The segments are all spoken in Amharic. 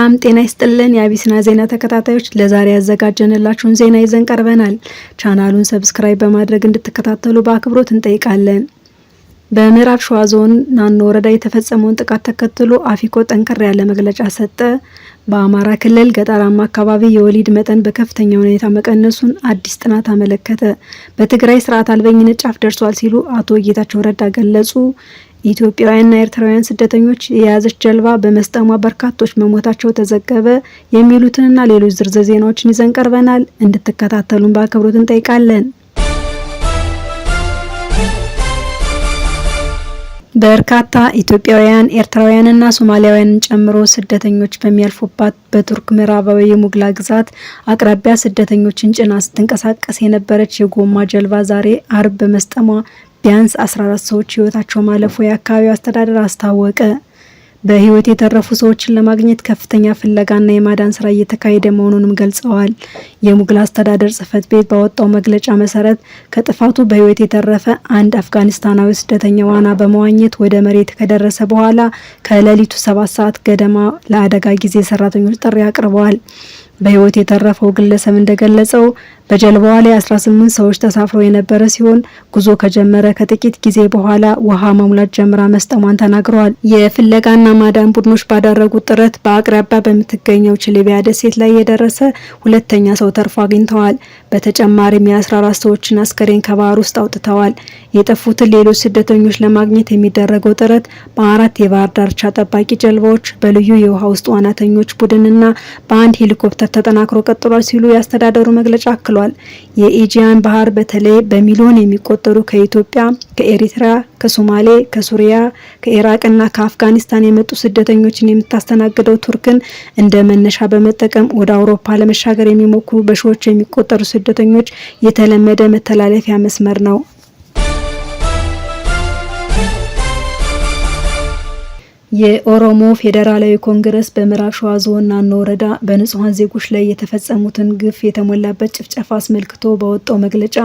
ሰላም ጤና ይስጥልን የአቢሲና ዜና ተከታታዮች ለዛሬ ያዘጋጀንላችሁን ዜና ይዘን ቀርበናል። ቻናሉን ሰብስክራይብ በማድረግ እንድትከታተሉ በአክብሮት እንጠይቃለን። በምዕራብ ሸዋ ዞን ናኖ ወረዳ የተፈጸመውን ጥቃት ተከትሎ አፊኮ ጠንከር ያለ መግለጫ ሰጠ። በአማራ ክልል ገጠራማ አካባቢ የወሊድ መጠን በከፍተኛ ሁኔታ መቀነሱን አዲስ ጥናት አመለከተ። በትግራይ ስርዓት አልበኝነት ጫፍ ደርሷል ሲሉ አቶ ጌታቸው ረዳ ገለጹ። ኢትዮጵያውያንና ኤርትራውያን ስደተኞች የያዘች ጀልባ በመስጠሟ በርካቶች መሞታቸው ተዘገበ። የሚሉትንና ሌሎች ዝርዝር ዜናዎችን ይዘን ቀርበናል። እንድትከታተሉን በአክብሮት እንጠይቃለን። በርካታ ኢትዮጵያውያን ኤርትራውያንና ሶማሊያውያንን ጨምሮ ስደተኞች በሚያልፉባት በቱርክ ምዕራባዊ የሙግላ ግዛት አቅራቢያ ስደተኞችን ጭና ስትንቀሳቀስ የነበረች የጎማ ጀልባ ዛሬ አርብ በመስጠሟ ቢያንስ 14 ሰዎች ህይወታቸው ማለፉ የአካባቢው አስተዳደር አስታወቀ። በህይወት የተረፉ ሰዎችን ለማግኘት ከፍተኛ ፍለጋና የማዳን ስራ እየተካሄደ መሆኑንም ገልጸዋል። የሙግላ አስተዳደር ጽህፈት ቤት ባወጣው መግለጫ መሰረት ከጥፋቱ በህይወት የተረፈ አንድ አፍጋኒስታናዊ ስደተኛ ዋና በመዋኘት ወደ መሬት ከደረሰ በኋላ ከሌሊቱ 7 ሰዓት ገደማ ለአደጋ ጊዜ ሰራተኞች ጥሪ አቅርበዋል። በህይወት የተረፈው ግለሰብ እንደገለጸው በጀልባዋ ላይ 18 ሰዎች ተሳፍረው የነበረ ሲሆን ጉዞ ከጀመረ ከጥቂት ጊዜ በኋላ ውሃ መሙላት ጀምራ መስጠሟን ተናግረዋል። የፍለጋና ማዳን ቡድኖች ባደረጉት ጥረት በአቅራቢያ በምትገኘው ችሊቢያ ደሴት ላይ የደረሰ ሁለተኛ ሰው ተርፎ አግኝተዋል። በተጨማሪም የ14 ሰዎችን አስከሬን ከባህር ውስጥ አውጥተዋል። የጠፉትን ሌሎች ስደተኞች ለማግኘት የሚደረገው ጥረት በ4 የባህር ዳርቻ ጠባቂ ጀልባዎች፣ በልዩ የውሃ ውስጥ ዋናተኞች ቡድንና በአንድ ሄሊኮፕተር ተጠናክሮ ቀጥሏል ሲሉ ያስተዳደሩ መግለጫ አክሏል። የኤጂያን ባህር በተለይ በሚሊዮን የሚቆጠሩ ከኢትዮጵያ፣ ከኤሪትራ፣ ከሶማሌ፣ ከሱሪያ፣ ከኢራቅና ከአፍጋኒስታን የመጡ ስደተኞችን የምታስተናግደው ቱርክን እንደ መነሻ በመጠቀም ወደ አውሮፓ ለመሻገር የሚሞክሩ በሺዎች የሚቆጠሩ ስደተኞች የተለመደ መተላለፊያ መስመር ነው። የኦሮሞ ፌዴራላዊ ኮንግረስ በምዕራብ ሸዋ ዞን ናኖ ወረዳ በንጹሃን ዜጎች ላይ የተፈጸሙትን ግፍ የተሞላበት ጭፍጨፋ አስመልክቶ ባወጣው መግለጫ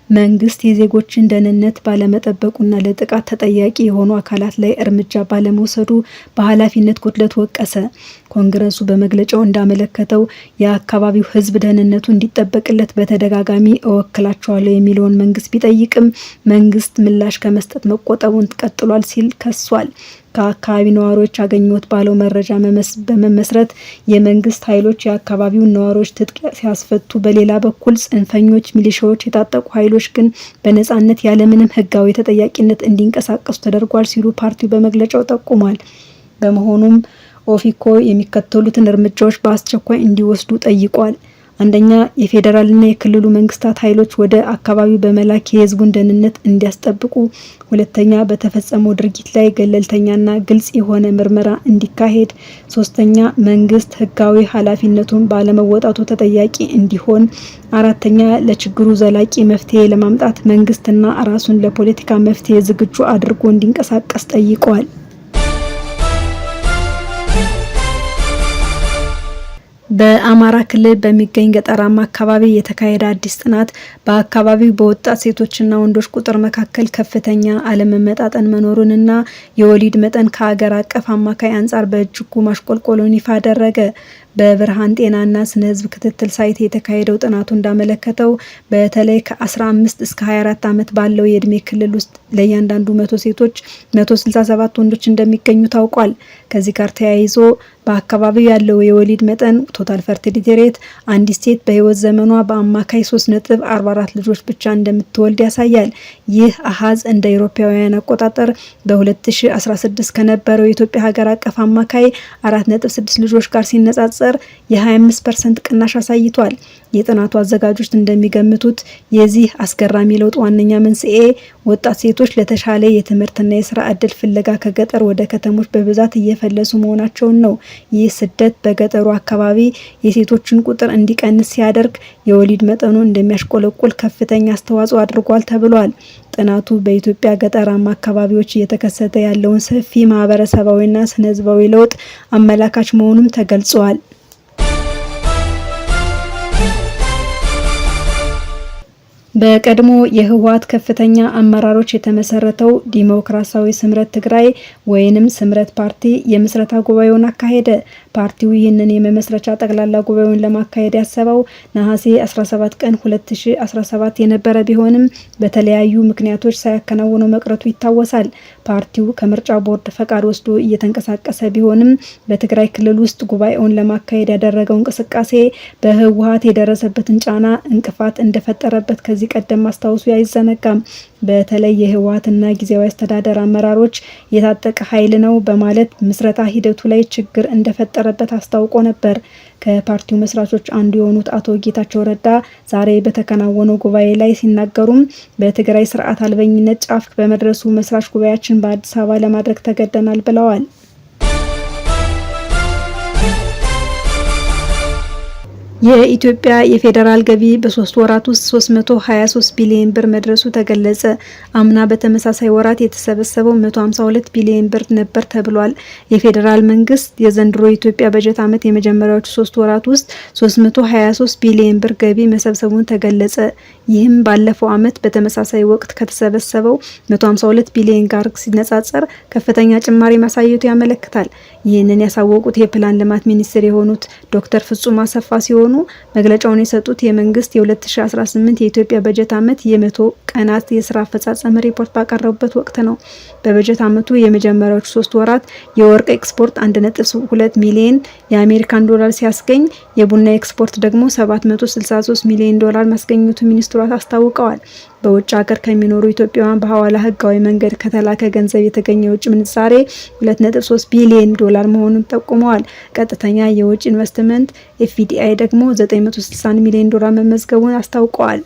መንግስት የዜጎችን ደህንነት ባለመጠበቁና ለጥቃት ተጠያቂ የሆኑ አካላት ላይ እርምጃ ባለመውሰዱ በኃላፊነት ጉድለት ወቀሰ። ኮንግረሱ በመግለጫው እንዳመለከተው የአካባቢው ሕዝብ ደህንነቱ እንዲጠበቅለት በተደጋጋሚ እወክላቸዋለሁ የሚለውን መንግስት ቢጠይቅም መንግስት ምላሽ ከመስጠት መቆጠቡን ቀጥሏል ሲል ከሷል። ከአካባቢ ነዋሪዎች አገኘሁት ባለው መረጃ በመመስረት የመንግስት ኃይሎች የአካባቢውን ነዋሪዎች ትጥቅ ሲያስፈቱ፣ በሌላ በኩል ጽንፈኞች ሚሊሻዎች የታጠቁ ኃይሎች ግን በነጻነት ያለምንም ህጋዊ ተጠያቂነት እንዲንቀሳቀሱ ተደርጓል ሲሉ ፓርቲው በመግለጫው ጠቁሟል። በመሆኑም ኦፊኮ የሚከተሉትን እርምጃዎች በአስቸኳይ እንዲወስዱ ጠይቋል። አንደኛ፣ የፌዴራልና የክልሉ መንግስታት ኃይሎች ወደ አካባቢው በመላክ የህዝቡን ደህንነት እንዲያስጠብቁ። ሁለተኛ፣ በተፈጸመው ድርጊት ላይ ገለልተኛና ግልጽ የሆነ ምርመራ እንዲካሄድ። ሶስተኛ፣ መንግስት ህጋዊ ኃላፊነቱን ባለመወጣቱ ተጠያቂ እንዲሆን። አራተኛ፣ ለችግሩ ዘላቂ መፍትሄ ለማምጣት መንግስትና ራሱን ለፖለቲካ መፍትሄ ዝግጁ አድርጎ እንዲንቀሳቀስ ጠይቀዋል። በአማራ ክልል በሚገኝ ገጠራማ አካባቢ የተካሄደ አዲስ ጥናት በአካባቢው በወጣት ሴቶችና ወንዶች ቁጥር መካከል ከፍተኛ አለመመጣጠን መኖሩንና የወሊድ መጠን ከሀገር አቀፍ አማካይ አንጻር በእጅጉ ማሽቆልቆሉን ይፋ አደረገ። በብርሃን ጤናና ስነ ህዝብ ክትትል ሳይት የተካሄደው ጥናቱ እንዳመለከተው በተለይ ከ15 እስከ 24 ዓመት ባለው የእድሜ ክልል ውስጥ ለእያንዳንዱ 100 ሴቶች 167 ወንዶች እንደሚገኙ ታውቋል። ከዚህ ጋር ተያይዞ በአካባቢው ያለው የወሊድ መጠን ቶታል ፈርቲሊቲ ሬት አንዲት ሴት በህይወት ዘመኗ በአማካይ 3.44 ልጆች ብቻ እንደምትወልድ ያሳያል። ይህ አሃዝ እንደ አውሮፓውያን አቆጣጠር በ2016 ከነበረው የኢትዮጵያ ሀገር አቀፍ አማካይ 4.6 ልጆች ጋር ሲነጻጸር የ25% ቅናሽ አሳይቷል። የጥናቱ አዘጋጆች እንደሚገምቱት የዚህ አስገራሚ ለውጥ ዋነኛ መንስኤ ወጣት ሴቶች ለተሻለ የትምህርትና የስራ እድል ፍለጋ ከገጠር ወደ ከተሞች በብዛት እየፈለሱ መሆናቸውን ነው። ይህ ስደት በገጠሩ አካባቢ የሴቶችን ቁጥር እንዲቀንስ ሲያደርግ የወሊድ መጠኑ እንደሚያሽቆለቁል ከፍተኛ አስተዋጽኦ አድርጓል ተብሏል። ጥናቱ በኢትዮጵያ ገጠራማ አካባቢዎች እየተከሰተ ያለውን ሰፊ ማህበረሰባዊና ስነ ህዝባዊ ለውጥ አመላካች መሆኑም ተገልጿል። በቀድሞ የህወሓት ከፍተኛ አመራሮች የተመሰረተው ዲሞክራሲያዊ ስምረት ትግራይ ወይንም ስምረት ፓርቲ የምስረታ ጉባኤውን አካሄደ። ፓርቲው ይህንን የመመስረቻ ጠቅላላ ጉባኤውን ለማካሄድ ያሰበው ነሐሴ 17 ቀን 2017 የነበረ ቢሆንም በተለያዩ ምክንያቶች ሳያከናውነው መቅረቱ ይታወሳል። ፓርቲው ከምርጫ ቦርድ ፈቃድ ወስዶ እየተንቀሳቀሰ ቢሆንም በትግራይ ክልል ውስጥ ጉባኤውን ለማካሄድ ያደረገው እንቅስቃሴ በህወሓት የደረሰበትን ጫና እንቅፋት እንደፈጠረበት ከዚህ ቀደም ማስታወሱ አይዘነጋም። በተለይ የህወሓትና ጊዜያዊ አስተዳደር አመራሮች የታጠቀ ኃይል ነው በማለት ምስረታ ሂደቱ ላይ ችግር እንደፈጠረበት አስታውቆ ነበር። ከፓርቲው መስራቾች አንዱ የሆኑት አቶ ጌታቸው ረዳ ዛሬ በተከናወነው ጉባኤ ላይ ሲናገሩም በትግራይ ስርዓት አልበኝነት ጫፍ በመድረሱ መስራች ጉባኤያችን በአዲስ አበባ ለማድረግ ተገደናል ብለዋል። የኢትዮጵያ የፌዴራል ገቢ በ3 ወራት ውስጥ 323 ቢሊዮን ብር መድረሱ ተገለጸ። አምና በተመሳሳይ ወራት የተሰበሰበው 152 ቢሊዮን ብር ነበር ተብሏል። የፌዴራል መንግስት የዘንድሮ የኢትዮጵያ በጀት ዓመት የመጀመሪያዎቹ 3 ወራት ውስጥ 323 ቢሊዮን ብር ገቢ መሰብሰቡን ተገለጸ። ይህም ባለፈው ዓመት በተመሳሳይ ወቅት ከተሰበሰበው 152 ቢሊዮን ጋር ሲነጻጸር ከፍተኛ ጭማሪ ማሳየቱ ያመለክታል። ይህንን ያሳወቁት የፕላን ልማት ሚኒስትር የሆኑት ዶክተር ፍጹም አሰፋ ሲሆኑ መግለጫውን የሰጡት የመንግስት የ2018 የኢትዮጵያ በጀት ዓመት የ100 ቀናት የስራ አፈጻጸም ሪፖርት ባቀረቡበት ወቅት ነው። በበጀት ዓመቱ የመጀመሪያዎቹ 3 ወራት የወርቅ ኤክስፖርት 1.2 ሚሊዮን የአሜሪካን ዶላር ሲያስገኝ የቡና ኤክስፖርት ደግሞ 763 ሚሊዮን ዶላር ማስገኘቱ ሚኒስትሩ አስታውቀዋል። በውጭ ሀገር ከሚኖሩ ኢትዮጵያውያን በሐዋላ ህጋዊ መንገድ ከተላከ ገንዘብ የተገኘ የውጭ ምንዛሬ 2.3 ቢሊዮን ዶላር መሆኑን ጠቁመዋል። ቀጥተኛ የውጭ ኢንቨስትመንት ኤፍዲአይ ደግሞ 960 ሚሊዮን ዶላር መመዝገቡን አስታውቀዋል።